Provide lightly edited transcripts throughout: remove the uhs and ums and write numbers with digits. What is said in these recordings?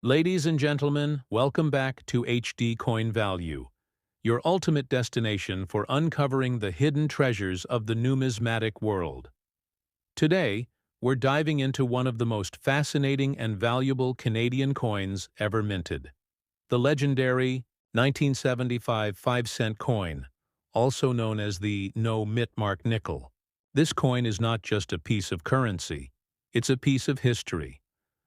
Ladies and gentlemen, welcome back to HD Coin Value, your ultimate destination for uncovering the hidden treasures of the numismatic world. Today, we're diving into one of the most fascinating and valuable Canadian coins ever minted, the legendary 1975 5-cent coin, also known as the no-mitmark nickel. This coin is not just a piece of currency, it's a piece of history,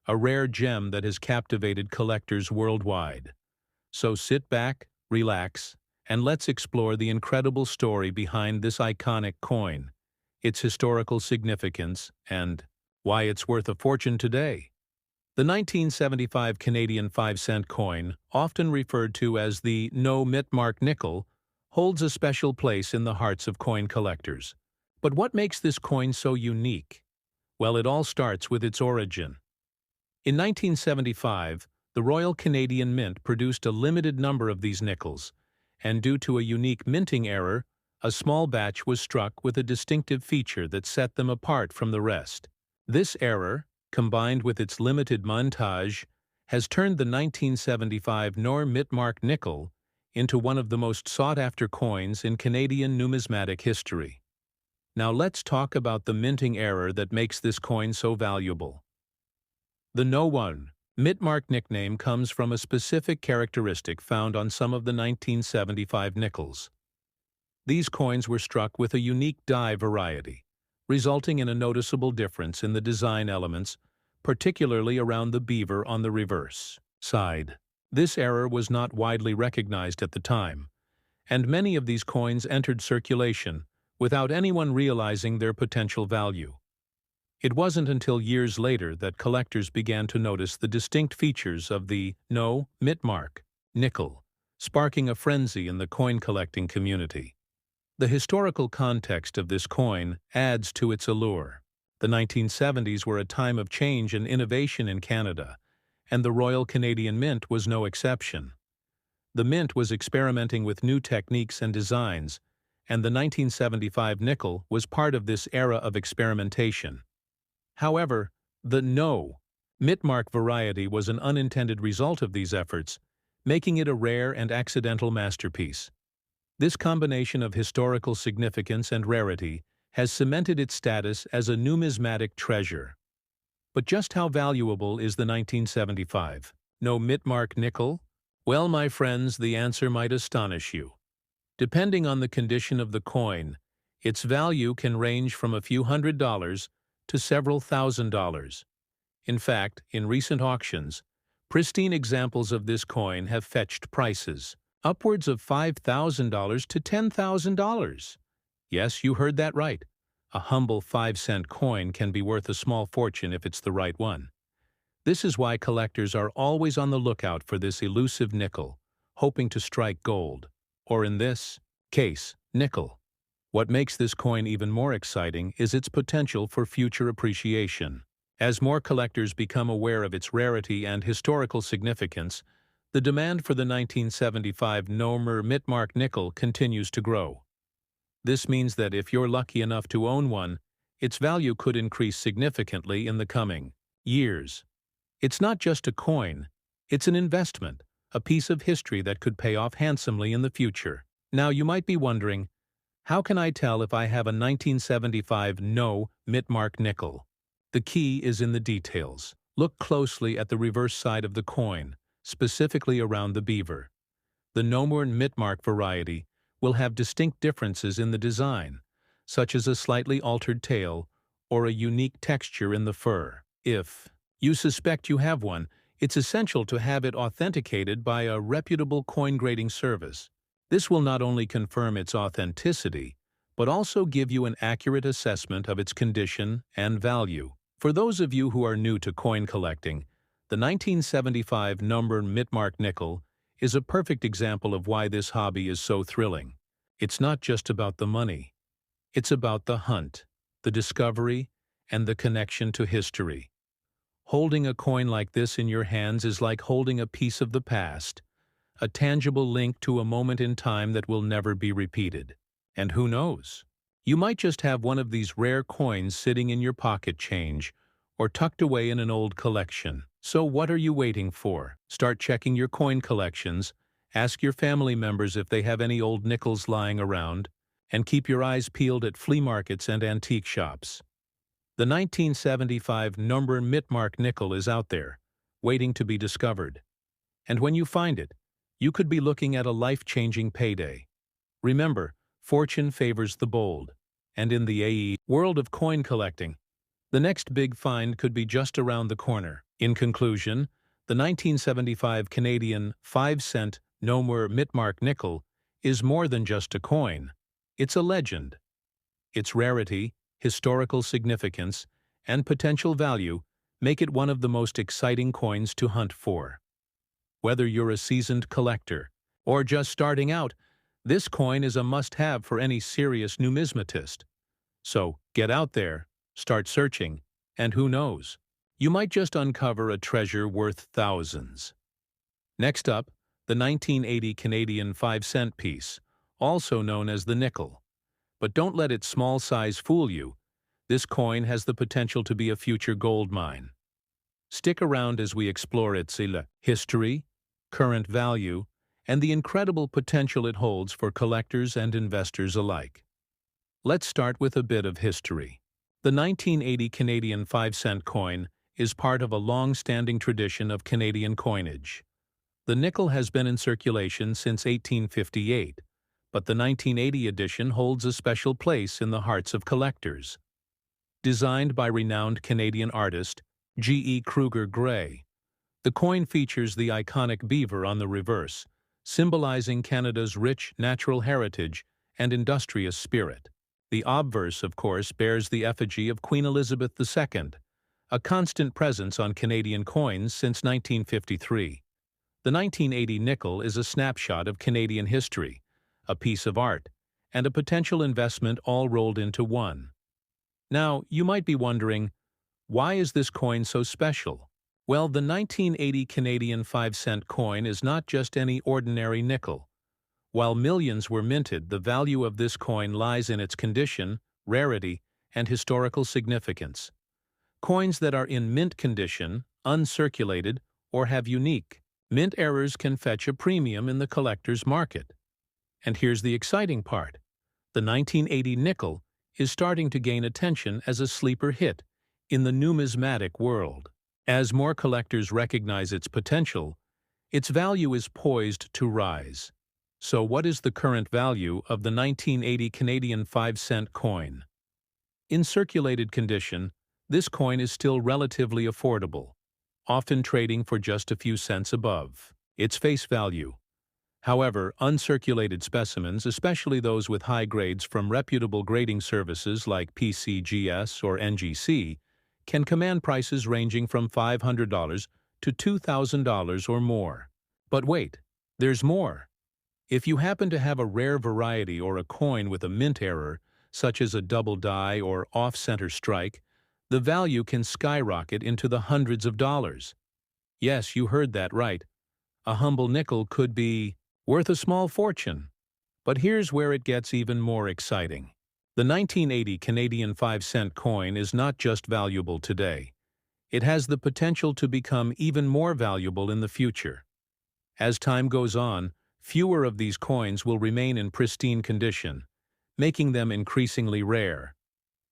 a rare gem that has captivated collectors worldwide. So sit back, relax, and let's explore the incredible story behind this iconic coin, its historical significance, and why it's worth a fortune today. The 1975 Canadian 5-cent coin, often referred to as the no-mitmark nickel, holds a special place in the hearts of coin collectors. But what makes this coin so unique? Well, it all starts with its origin. In 1975, the Royal Canadian Mint produced a limited number of these nickels, and due to a unique minting error, a small batch was struck with a distinctive feature that set them apart from the rest. This error, combined with its limited mintage, has turned the 1975 no-mitmark nickel into one of the most sought-after coins in Canadian numismatic history. Now let's talk about the minting error that makes this coin so valuable. The no-mitmark nickname comes from a specific characteristic found on some of the 1975 nickels. These coins were struck with a unique die variety, resulting in a noticeable difference in the design elements, particularly around the beaver on the reverse side. This error was not widely recognized at the time, and many of these coins entered circulation without anyone realizing their potential value. It wasn't until years later that collectors began to notice the distinct features of the no-mitmark nickel, sparking a frenzy in the coin collecting community. The historical context of this coin adds to its allure. The 1970s were a time of change and innovation in Canada, and the Royal Canadian Mint was no exception. The Mint was experimenting with new techniques and designs, and the 1975 nickel was part of this era of experimentation. However, the no-mitmark variety was an unintended result of these efforts, making it a rare and accidental masterpiece. This combination of historical significance and rarity has cemented its status as a numismatic treasure. But just how valuable is the 1975 no-mitmark nickel? Well, my friends, the answer might astonish you. Depending on the condition of the coin, its value can range from a few $100s to several $1,000s. In fact, in recent auctions, pristine examples of this coin have fetched prices upwards of $5,000 to $10,000. Yes, you heard that right. A humble 5-cent coin can be worth a small fortune if it's the right one. This is why collectors are always on the lookout for this elusive nickel, hoping to strike gold, or in this case, nickel. What makes this coin even more exciting is its potential for future appreciation. As more collectors become aware of its rarity and historical significance, the demand for the 1975 no-mitmark nickel continues to grow. This means that if you're lucky enough to own one, its value could increase significantly in the coming years. It's not just a coin, it's an investment, a piece of history that could pay off handsomely in the future. Now you might be wondering, how can I tell if I have a 1975 no-mitmark nickel? The key is in the details. Look closely at the reverse side of the coin, specifically around the beaver. The no-mitmark variety will have distinct differences in the design, such as a slightly altered tail or a unique texture in the fur. If you suspect you have one, it's essential to have it authenticated by a reputable coin grading service. This will not only confirm its authenticity, but also give you an accurate assessment of its condition and value. For those of you who are new to coin collecting, the 1975 no-mitmark nickel is a perfect example of why this hobby is so thrilling. It's not just about the money. It's about the hunt, the discovery, and the connection to history. Holding a coin like this in your hands is like holding a piece of the past, a tangible link to a moment in time that will never be repeated. And who knows? You might just have one of these rare coins sitting in your pocket change or tucked away in an old collection. So what are you waiting for? Start checking your coin collections, ask your family members if they have any old nickels lying around, and keep your eyes peeled at flea markets and antique shops. The 1975 number Mitmark nickel is out there, waiting to be discovered. And when you find it, you could be looking at a life-changing payday. Remember, fortune favors the bold. And in the world of coin collecting, the next big find could be just around the corner. In conclusion, the 1975 Canadian 5-cent Nomur Mitmark nickel is more than just a coin. It's a legend. Its rarity, historical significance, and potential value make it one of the most exciting coins to hunt for. Whether you're a seasoned collector or just starting out, this coin is a must-have for any serious numismatist. So, get out there, start searching, and who knows, you might just uncover a treasure worth thousands. Next up, the 1980 Canadian 5-cent piece, also known as the nickel. But don't let its small size fool you. This coin has the potential to be a future gold mine. Stick around as we explore its history, current value, and the incredible potential it holds for collectors and investors alike. Let's start with a bit of history. The 1980 Canadian 5-cent coin is part of a long-standing tradition of Canadian coinage. The nickel has been in circulation since 1858, but the 1980 edition holds a special place in the hearts of collectors. Designed by renowned Canadian artist G.E. Kruger Gray, the coin features the iconic beaver on the reverse, symbolizing Canada's rich natural heritage and industrious spirit. The obverse, of course, bears the effigy of Queen Elizabeth II, a constant presence on Canadian coins since 1953. The 1980 nickel is a snapshot of Canadian history, a piece of art, and a potential investment all rolled into one. Now, you might be wondering, why is this coin so special? Well, the 1980 Canadian 5-cent coin is not just any ordinary nickel. While millions were minted, the value of this coin lies in its condition, rarity, and historical significance. Coins that are in mint condition, uncirculated, or have unique mint errors can fetch a premium in the collector's market. And here's the exciting part. The 1980 nickel is starting to gain attention as a sleeper hit in the numismatic world. As more collectors recognize its potential, its value is poised to rise. So what is the current value of the 1980 Canadian 5-cent coin? In circulated condition, this coin is still relatively affordable, often trading for just a few cents above its face value. However, uncirculated specimens, especially those with high grades from reputable grading services like PCGS or NGC, can command prices ranging from $500 to $2,000 or more. But wait, there's more. If you happen to have a rare variety or a coin with a mint error, such as a double die or off-center strike, the value can skyrocket into the hundreds of dollars. Yes, you heard that right. A humble nickel could be worth a small fortune. But here's where it gets even more exciting. The 1980 Canadian 5-cent coin is not just valuable today. It has the potential to become even more valuable in the future. As time goes on, fewer of these coins will remain in pristine condition, making them increasingly rare.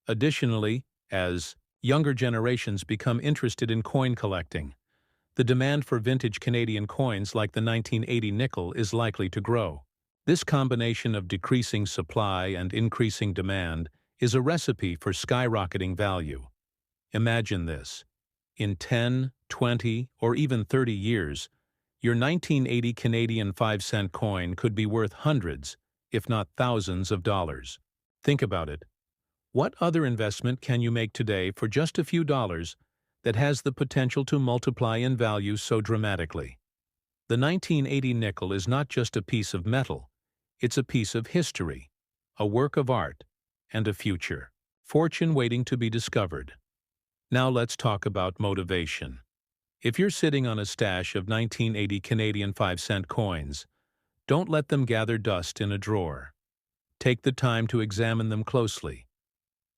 Additionally, as younger generations become interested in coin collecting, the demand for vintage Canadian coins like the 1980 nickel is likely to grow. This combination of decreasing supply and increasing demand is a recipe for skyrocketing value. Imagine this. In 10, 20, or even 30 years, your 1980 Canadian 5-cent coin could be worth hundreds, if not thousands of dollars. Think about it. What other investment can you make today for just a few dollars that has the potential to multiply in value so dramatically? The 1980 nickel is not just a piece of metal. It's a piece of history, a work of art, and a future fortune waiting to be discovered. Now let's talk about motivation. If you're sitting on a stash of 1980 Canadian 5-cent coins, don't let them gather dust in a drawer. Take the time to examine them closely.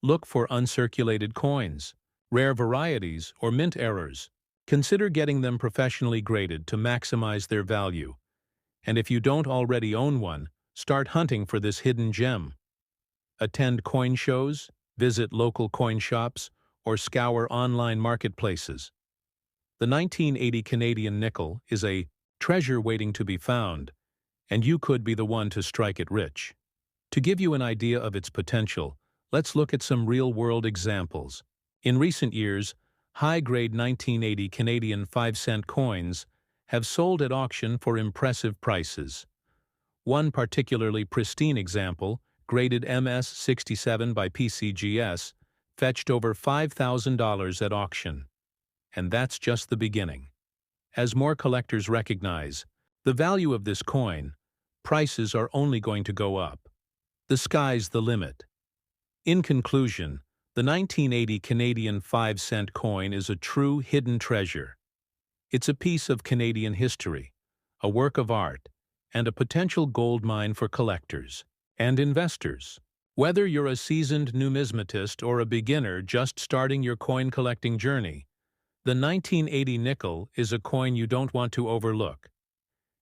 Look for uncirculated coins, rare varieties, or mint errors. Consider getting them professionally graded to maximize their value. And if you don't already own one, start hunting for this hidden gem. Attend coin shows, visit local coin shops, or scour online marketplaces. The 1980 Canadian nickel is a treasure waiting to be found, and you could be the one to strike it rich. To give you an idea of its potential, let's look at some real-world examples. In recent years, high-grade 1980 Canadian 5-cent coins have sold at auction for impressive prices. One particularly pristine example, graded MS-67 by PCGS, fetched over $5,000 at auction. And that's just the beginning. As more collectors recognize the value of this coin, prices are only going to go up. The sky's the limit. In conclusion, the 1980 Canadian 5-cent coin is a true hidden treasure. It's a piece of Canadian history, a work of art, and a potential goldmine for collectors and investors. Whether you're a seasoned numismatist or a beginner just starting your coin collecting journey, the 1980 nickel is a coin you don't want to overlook.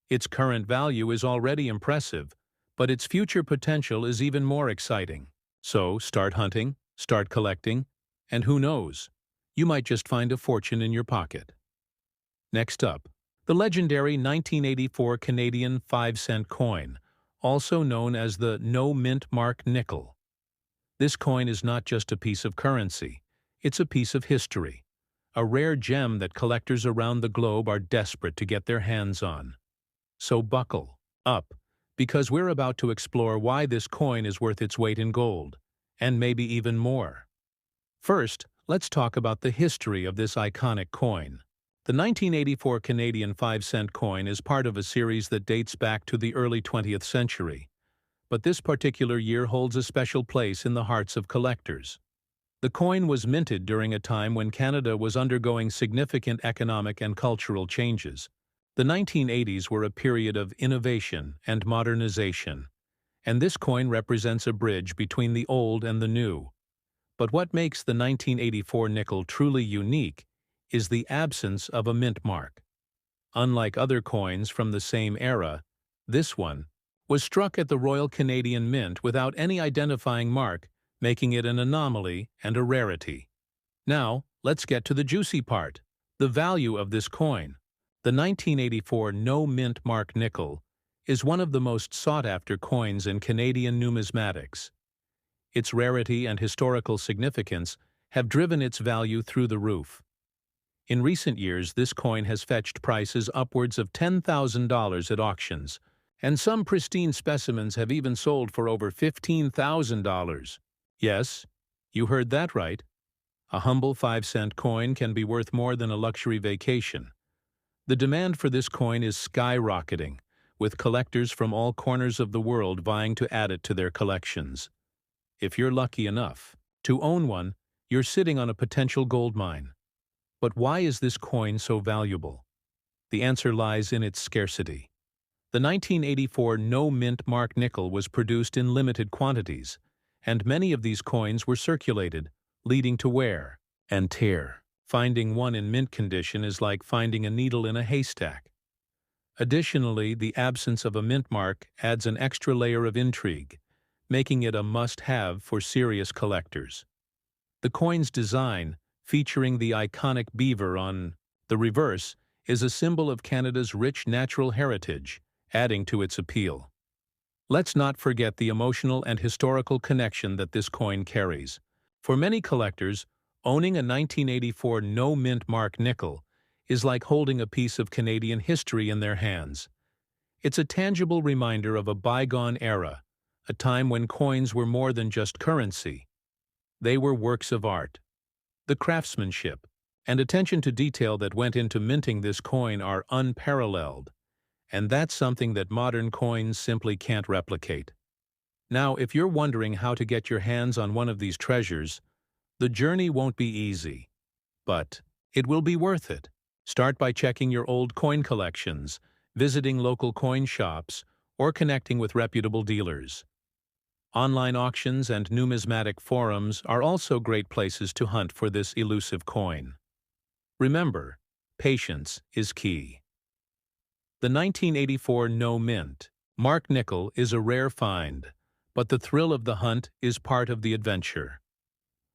Its current value is already impressive, but its future potential is even more exciting. So start hunting, start collecting, and who knows, you might just find a fortune in your pocket. Next up, the legendary 1984 Canadian 5-cent coin, also known as the No Mint Mark nickel. This coin is not just a piece of currency, it's a piece of history, a rare gem that collectors around the globe are desperate to get their hands on. So buckle up, because we're about to explore why this coin is worth its weight in gold, and maybe even more. First, let's talk about the history of this iconic coin. The 1984 Canadian 5-cent coin is part of a series that dates back to the early 20th century, but this particular year holds a special place in the hearts of collectors. The coin was minted during a time when Canada was undergoing significant economic and cultural changes. The 1980s were a period of innovation and modernization, and this coin represents a bridge between the old and the new. But what makes the 1984 nickel truly unique is the absence of a mint mark. Unlike other coins from the same era, this one was struck at the Royal Canadian Mint without any identifying mark, making it an anomaly and a rarity. Now, let's get to the juicy part, the value of this coin. The 1984 No Mint Mark nickel is one of the most sought-after coins in Canadian numismatics. Its rarity and historical significance have driven its value through the roof. In recent years, this coin has fetched prices upwards of $10,000 at auctions, and some pristine specimens have even sold for over $15,000. Yes, you heard that right. A humble 5-cent coin can be worth more than a luxury vacation. The demand for this coin is skyrocketing, with collectors from all corners of the world vying to add it to their collections. If you're lucky enough to own one, you're sitting on a potential gold mine. But why is this coin so valuable? The answer lies in its scarcity. The 1984 No Mint Mark nickel was produced in limited quantities, and many of these coins were circulated, leading to wear and tear. Finding one in mint condition is like finding a needle in a haystack. Additionally, the absence of a mint mark adds an extra layer of intrigue, making it a must-have for serious collectors. The coin's design, featuring the iconic beaver on the reverse, is a symbol of Canada's rich natural heritage, adding to its appeal. Let's not forget the emotional and historical connection that this coin carries. For many collectors, owning a 1984 No Mint Mark nickel is like holding a piece of Canadian history in their hands. It's a tangible reminder of a bygone era, a time when coins were more than just currency. They were works of art. The craftsmanship and attention to detail that went into minting this coin are unparalleled, and that's something that modern coins simply can't replicate. Now, if you're wondering how to get your hands on one of these treasures, the journey won't be easy, but it will be worth it. Start by checking your old coin collections, visiting local coin shops, or connecting with reputable dealers. Online auctions and numismatic forums are also great places to hunt for this elusive coin. Remember, patience is key. The 1984 No Mint Mark nickel is a rare find, but the thrill of the hunt is part of the adventure.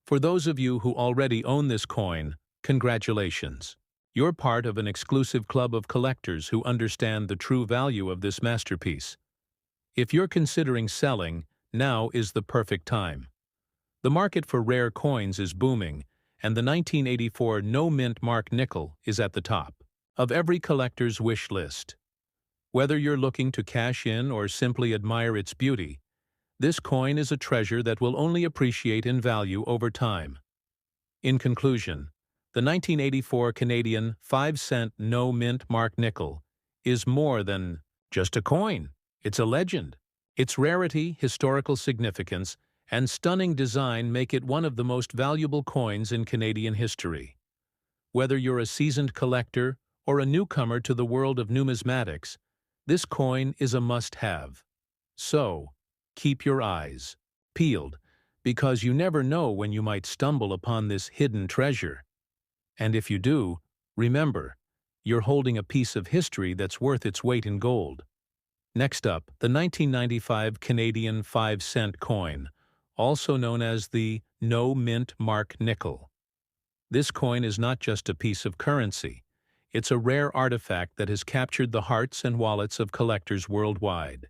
For those of you who already own this coin, congratulations. You're part of an exclusive club of collectors who understand the true value of this masterpiece. If you're considering selling, now is the perfect time. The market for rare coins is booming, and the 1984 No Mint Mark nickel is at the top of every collector's wish list. Whether you're looking to cash in or simply admire its beauty, this coin is a treasure that will only appreciate in value over time. In conclusion, the 1984 Canadian 5-cent No Mint Mark nickel is more than just a coin. It's a legend. Its rarity, historical significance, and stunning design make it one of the most valuable coins in Canadian history. Whether you're a seasoned collector or a newcomer to the world of numismatics, this coin is a must-have. So, keep your eyes peeled, because you never know when you might stumble upon this hidden treasure. And if you do, remember, you're holding a piece of history that's worth its weight in gold. Next up, the 1995 Canadian 5-cent coin, also known as the No Mint Mark nickel. This coin is not just a piece of currency. It's a rare artifact that has captured the hearts and wallets of collectors worldwide.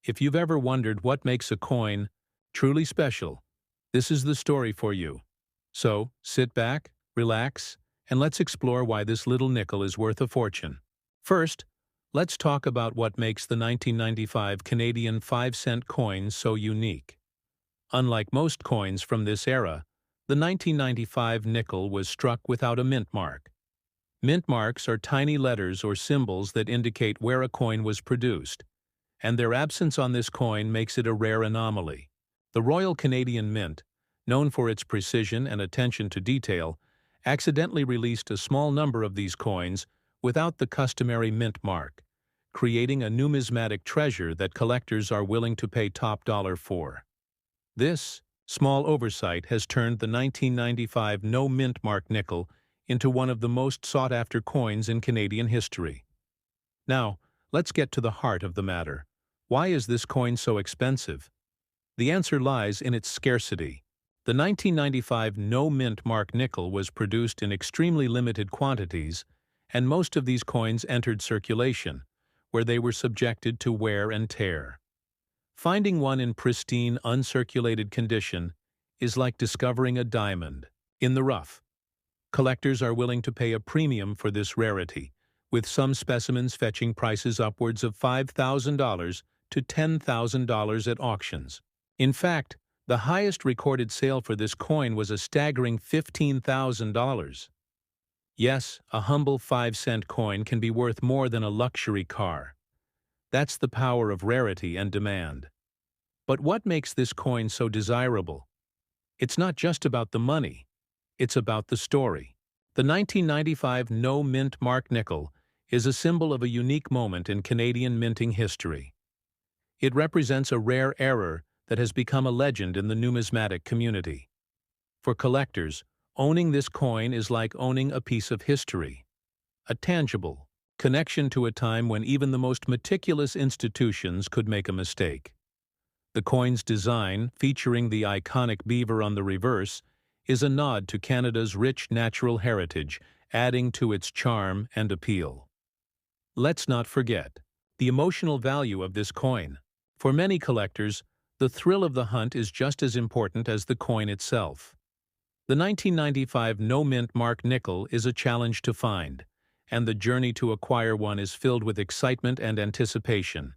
If you've ever wondered what makes a coin truly special, this is the story for you. So, sit back, relax, and let's explore why this little nickel is worth a fortune. First, let's talk about what makes the 1995 Canadian 5-cent coin so unique. Unlike most coins from this era, the 1995 nickel was struck without a mint mark. Mint marks are tiny letters or symbols that indicate where a coin was produced, and their absence on this coin makes it a rare anomaly. The Royal Canadian Mint, known for its precision and attention to detail, accidentally released a small number of these coins without the customary mint mark, creating a numismatic treasure that collectors are willing to pay top dollar for. This small oversight has turned the 1995 No Mint Mark nickel into one of the most sought-after coins in Canadian history. Now, let's get to the heart of the matter. Why is this coin so expensive? The answer lies in its scarcity. The 1995 No Mint Mark nickel was produced in extremely limited quantities, and most of these coins entered circulation, where they were subjected to wear and tear. Finding one in pristine, uncirculated condition is like discovering a diamond in the rough. Collectors are willing to pay a premium for this rarity, with some specimens fetching prices upwards of $5,000 to $10,000 at auctions. In fact, the highest recorded sale for this coin was a staggering $15,000. Yes, a humble 5-cent coin can be worth more than a luxury car. That's the power of rarity and demand. But what makes this coin so desirable? It's not just about the money. It's about the story. The 1995 No Mint Mark nickel is a symbol of a unique moment in Canadian minting history. It represents a rare error that has become a legend in the numismatic community. For collectors, owning this coin is like owning a piece of history, a tangible connection to a time when even the most meticulous institutions could make a mistake. The coin's design, featuring the iconic beaver on the reverse, is a nod to Canada's rich natural heritage, adding to its charm and appeal. Let's not forget the emotional value of this coin. For many collectors, the thrill of the hunt is just as important as the coin itself. The 1995 No Mint Mark nickel is a challenge to find, and the journey to acquire one is filled with excitement and anticipation.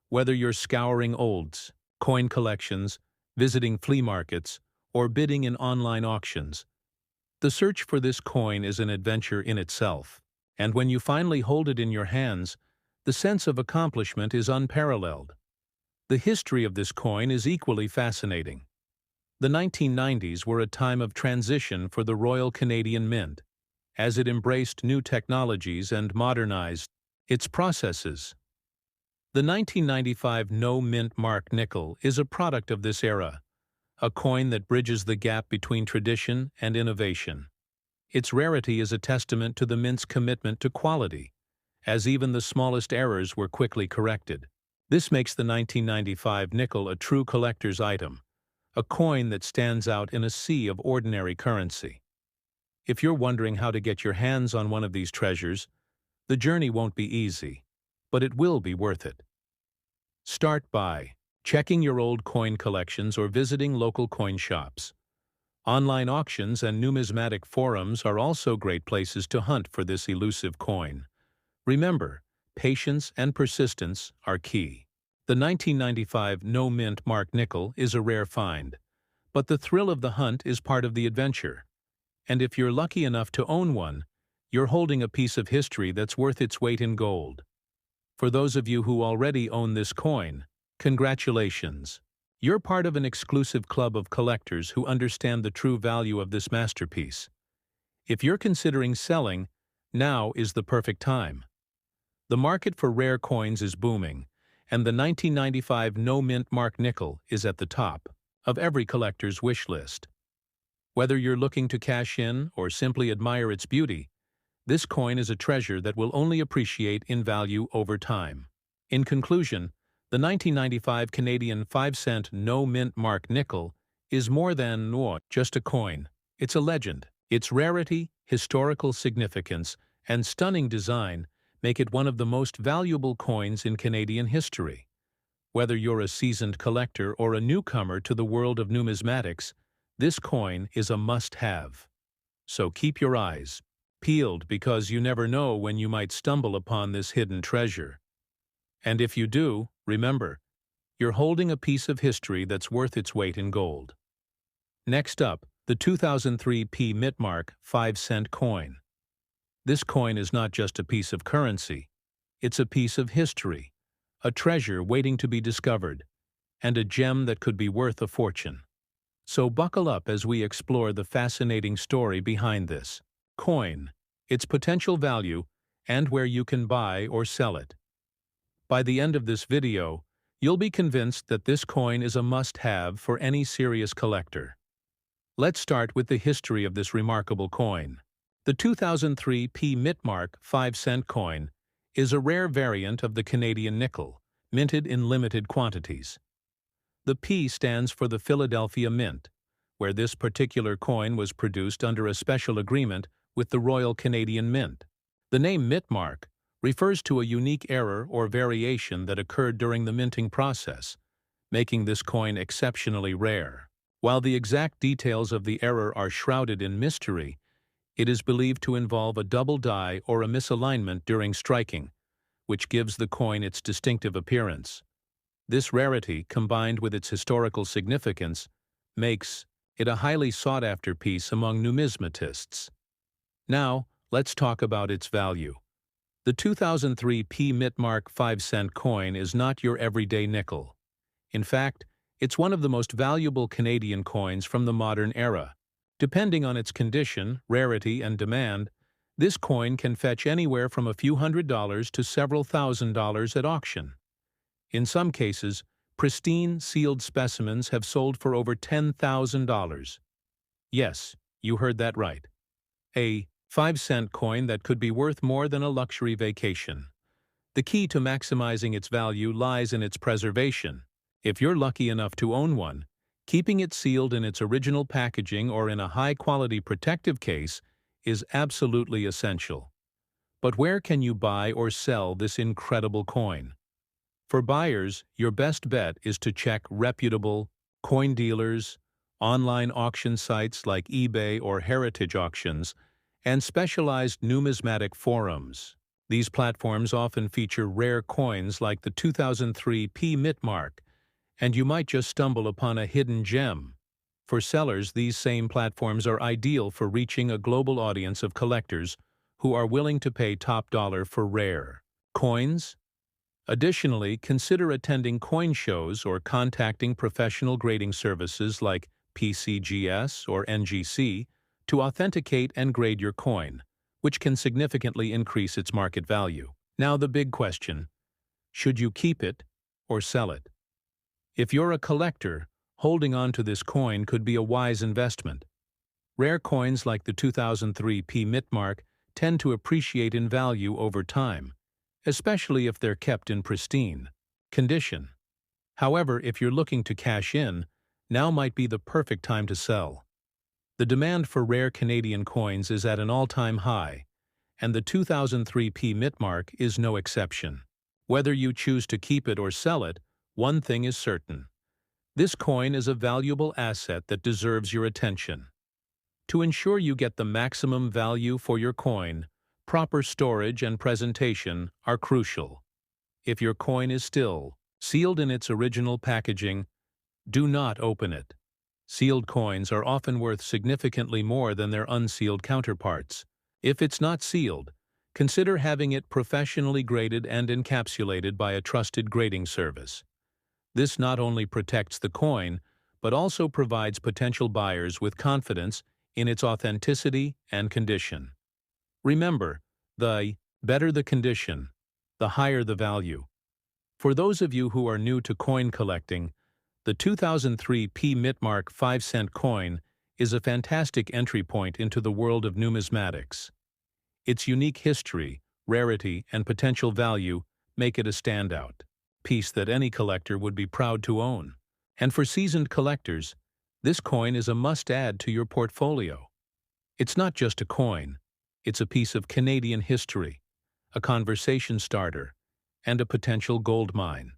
Whether you're scouring olds, coin collections, visiting flea markets, or bidding in online auctions, the search for this coin is an adventure in itself. And when you finally hold it in your hands, the sense of accomplishment is unparalleled. The history of this coin is equally fascinating. The 1990s were a time of transition for the Royal Canadian Mint, as it embraced new technologies and modernized its processes. The 1995 No Mint Mark nickel is a product of this era, a coin that bridges the gap between tradition and innovation. Its rarity is a testament to the mint's commitment to quality, as even the smallest errors were quickly corrected. This makes the 1995 nickel a true collector's item, a coin that stands out in a sea of ordinary currency. If you're wondering how to get your hands on one of these treasures, the journey won't be easy, but it will be worth it. Start by checking your old coin collections or visiting local coin shops. Online auctions and numismatic forums are also great places to hunt for this elusive coin. Remember, patience and persistence are key. The 1995 no-mint mark nickel is a rare find, but the thrill of the hunt is part of the adventure. And if you're lucky enough to own one, you're holding a piece of history that's worth its weight in gold. For those of you who already own this coin, congratulations! You're part of an exclusive club of collectors who understand the true value of this masterpiece. If you're considering selling, now is the perfect time. The market for rare coins is booming, and the 1995 no-mint mark nickel is at the top of every collector's wish list. Whether you're looking to cash in or simply admire its beauty, this coin is a treasure that will only appreciate in value over time. In conclusion, the 1995 Canadian 5-cent no-mint mark nickel is more than just a coin. It's a legend. Its rarity, historical significance, and stunning design make it one of the most valuable coins in Canadian history. Whether you're a seasoned collector or a newcomer to the world of numismatics, this coin is a must-have. So keep your eyes peeled because you never know when you might stumble upon this hidden treasure. And if you do, remember, you're holding a piece of history that's worth its weight in gold. Next up, the 2003 P Mitmark 5-cent coin. This coin is not just a piece of currency, it's a piece of history, a treasure waiting to be discovered, and a gem that could be worth a fortune. So buckle up as we explore the fascinating story behind this coin, its potential value, and where you can buy or sell it. By the end of this video, you'll be convinced that this coin is a must-have for any serious collector. Let's start with the history of this remarkable coin. The 2003 P Mitmark 5-cent coin is a rare variant of the Canadian nickel, minted in limited quantities. The P stands for the Philadelphia Mint, where this particular coin was produced under a special agreement with the Royal Canadian Mint. The name Mitmark refers to a unique error or variation that occurred during the minting process, making this coin exceptionally rare. While the exact details of the error are shrouded in mystery, it is believed to involve a double die or a misalignment during striking, which gives the coin its distinctive appearance. This rarity, combined with its historical significance, makes it a highly sought-after piece among numismatists. Now, let's talk about its value. The 2003 P Mitmark 5-cent coin is not your everyday nickel. In fact, it's one of the most valuable Canadian coins from the modern era. Depending on its condition, rarity, and demand, this coin can fetch anywhere from a few $100s to several $1,000s at auction. In some cases, pristine, sealed specimens have sold for over $10,000. Yes, you heard that right. A 5-cent coin that could be worth more than a luxury vacation. The key to maximizing its value lies in its preservation. If you're lucky enough to own one, keeping it sealed in its original packaging or in a high-quality protective case is absolutely essential. But where can you buy or sell this incredible coin? For buyers, your best bet is to check reputable coin dealers, online auction sites like eBay or Heritage Auctions, and specialized numismatic forums. These platforms often feature rare coins like the 2003 P Mitmark, and you might just stumble upon a hidden gem. For sellers, these same platforms are ideal for reaching a global audience of collectors who are willing to pay top dollar for rare coins. Additionally, consider attending coin shows or contacting professional grading services like PCGS or NGC to authenticate and grade your coin, which can significantly increase its market value. Now the big question: should you keep it or sell it? If you're a collector, holding on to this coin could be a wise investment. Rare coins like the 2003 P Mitmark tend to appreciate in value over time, especially if they're kept in pristine condition. However, if you're looking to cash in, now might be the perfect time to sell. The demand for rare Canadian coins is at an all-time high, and the 2003 P Mitmark is no exception. Whether you choose to keep it or sell it, one thing is certain. This coin is a valuable asset that deserves your attention. To ensure you get the maximum value for your coin, proper storage and presentation are crucial. If your coin is still sealed in its original packaging, do not open it. Sealed coins are often worth significantly more than their unsealed counterparts. If it's not sealed, consider having it professionally graded and encapsulated by a trusted grading service. This not only protects the coin, but also provides potential buyers with confidence in its authenticity and condition. Remember, the better the condition, the higher the value. For those of you who are new to coin collecting, the 2003 P Mitmark 5-cent coin is a fantastic entry point into the world of numismatics. Its unique history, rarity, and potential value make it a standout piece that any collector would be proud to own. And for seasoned collectors, this coin is a must-add to your portfolio. It's not just a coin, it's a piece of Canadian history, a conversation starter, and a potential gold mine.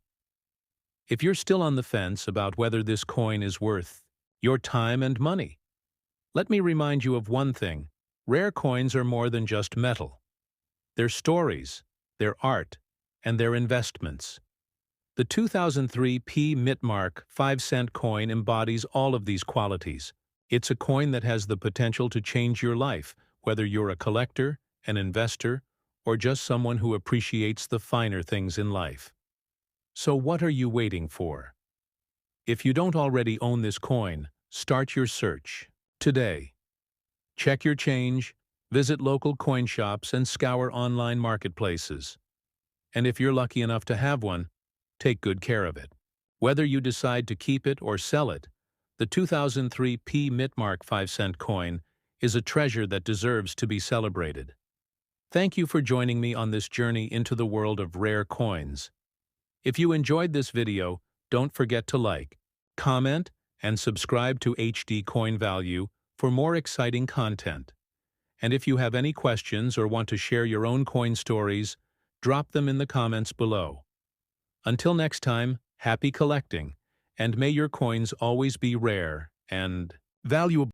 If you're still on the fence about whether this coin is worth your time and money, let me remind you of one thing: rare coins are more than just metal. They're stories, they're art, and they're investments. The 2003 P Mitmark 5-cent coin embodies all of these qualities. It's a coin that has the potential to change your life, whether you're a collector, an investor, or just someone who appreciates the finer things in life. So what are you waiting for? If you don't already own this coin, start your search today. Check your change, visit local coin shops, and scour online marketplaces. And if you're lucky enough to have one, take good care of it. Whether you decide to keep it or sell it, the 2003 P Mitmark 5-cent coin is a treasure that deserves to be celebrated. Thank you for joining me on this journey into the world of rare coins. If you enjoyed this video, don't forget to like, comment, and subscribe to HD Coin Value for more exciting content. And if you have any questions or want to share your own coin stories, drop them in the comments below. Until next time, happy collecting, and may your coins always be rare and valuable.